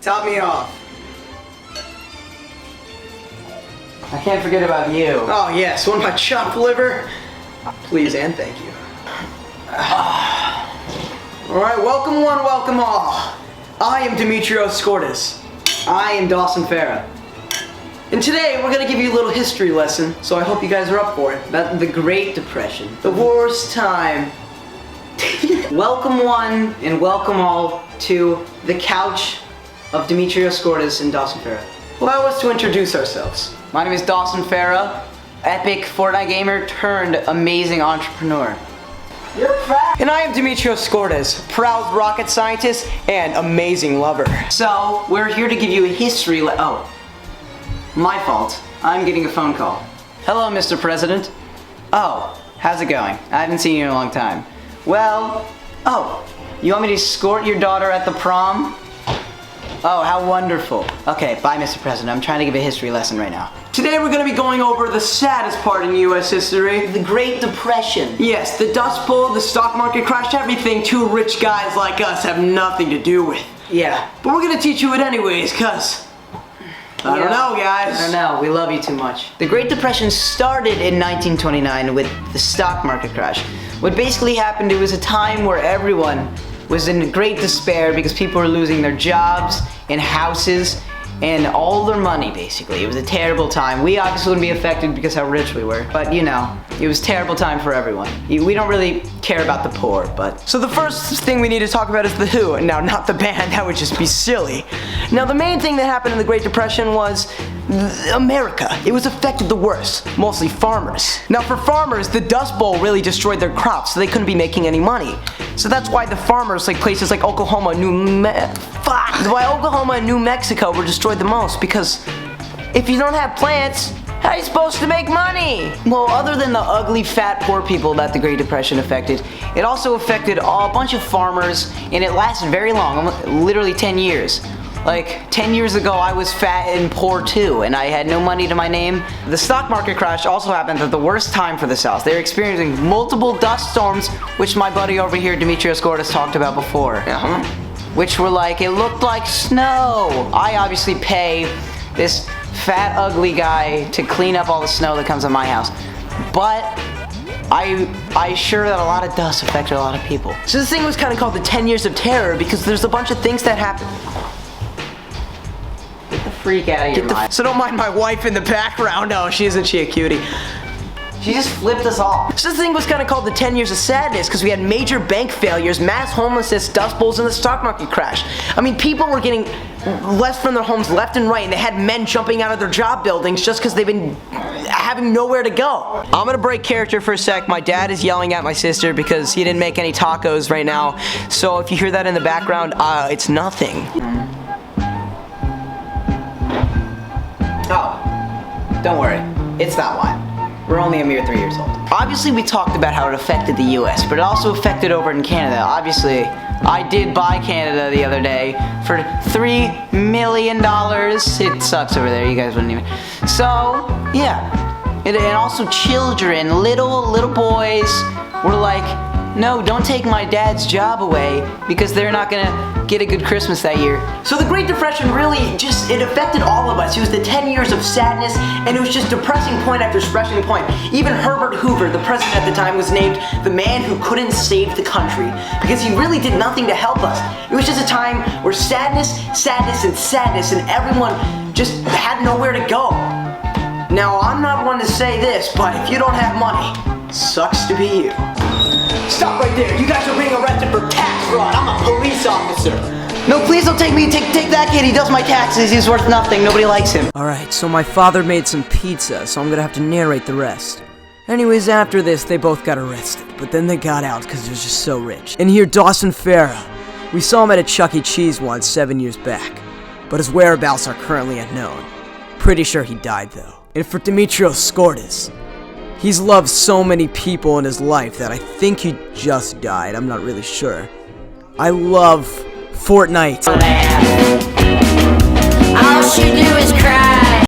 Top me off. I can't forget about you. Oh yes, want my chopped liver? Please and thank you. Alright, welcome one, welcome all. I am Demetrios Skordas. I am Dawson Farah. And today we're going to give you a little history lesson, so I hope you guys are up for it, about the Great Depression. The worst time. Welcome one and welcome all to the couch of Demetrios Skordas and Dawson Farah. Allow us to introduce ourselves. My name is Dawson Farah, epic Fortnite gamer turned amazing entrepreneur. You're fat! And I am Demetrios Skordas, proud rocket scientist and amazing lover. So, we're here to give you a history oh. My fault. I'm getting a phone call. Hello, Mr. President. Oh, how's it going? I haven't seen you in a long time. Well, oh, you want me to escort your daughter at the prom? Oh, how wonderful. Okay, bye, Mr. President. I'm trying to give a history lesson right now. Today we're going to be going over the saddest part in U.S. history. The Great Depression. Yes, the Dust Bowl, the stock market crash, everything two rich guys like us have nothing to do with. Yeah. But we're going to teach you it anyways, cuz... I don't know, guys. I don't know. We love you too much. The Great Depression started in 1929 with the stock market crash. What basically happened, it was a time where everyone was in great despair because people were losing their jobs and houses and all their money, basically. It was a terrible time. We obviously wouldn't be affected because how rich we were, but you know, it was a terrible time for everyone. We don't really care about the poor, but... So the first thing we need to talk about is The Who. Now, not the band, that would just be silly. Now, the main thing that happened in the Great Depression was America. It was affected the worst, mostly farmers. Now, for farmers, the Dust Bowl really destroyed their crops, so they couldn't be making any money. So that's why the farmers, like places like Oklahoma, why Oklahoma and New Mexico were destroyed the most, because if you don't have plants, how are you supposed to make money? Well, other than the ugly, fat, poor people that the Great Depression affected, it also affected a bunch of farmers, and it lasted very long, literally 10 years. Like, 10 years ago, I was fat and poor too, and I had no money to my name. The stock market crash also happened at the worst time for the South. They were experiencing multiple dust storms, which my buddy over here, Demetrios Skordas, talked about before. Which were like, it looked like snow. I obviously pay this fat, ugly guy to clean up all the snow that comes in my house. But I sure that a lot of dust affected a lot of people. So this thing was kind of called the 10 Years of Terror because there's a bunch of things that happened. Get the freak out of your mind. So don't mind my wife in the background. Oh, isn't she a cutie? She just flipped us off. So this thing was kind of called the 10 Years of Sadness because we had major bank failures, mass homelessness, dust bowls, and the stock market crash. I mean, people were getting left from their homes left and right, and they had men jumping out of their job buildings just because they've been having nowhere to go. I'm gonna break character for a sec. My dad is yelling at my sister because he didn't make any tacos right now. So if you hear that in the background, it's nothing. Oh, don't worry. It's that one. We're only a mere 3 years old. Obviously, we talked about how it affected the US, but it also affected over in Canada. Obviously, I did buy Canada the other day for $3 million. It sucks over there, you guys wouldn't even. So, yeah. And also children, little boys were like, no, don't take my dad's job away because they're not gonna get a good Christmas that year. So the Great Depression really it affected all of us. It was the 10 years of sadness, and it was just depressing point after depressing point. Even Herbert Hoover, the president at the time, was named the man who couldn't save the country because he really did nothing to help us. It was just a time where sadness, and everyone just had nowhere to go. Now, I'm not one to say this, but if you don't have money, sucks to be you. Stop right there. You guys are being arrested for tax fraud. I'm a police officer. No, please don't take me. Take that kid. He does my taxes. He's worth nothing. Nobody likes him. Alright, so my father made some pizza, so I'm gonna have to narrate the rest. Anyways, after this, they both got arrested, but then they got out because they were just so rich. And here, Dawson Farah. We saw him at a Chuck E. Cheese once 7 years back, but his whereabouts are currently unknown. Pretty sure he died, though. And for Demetrios Skordas, he's loved so many people in his life that I think he just died. I'm not really sure. I love Fortnite. All she do is cry.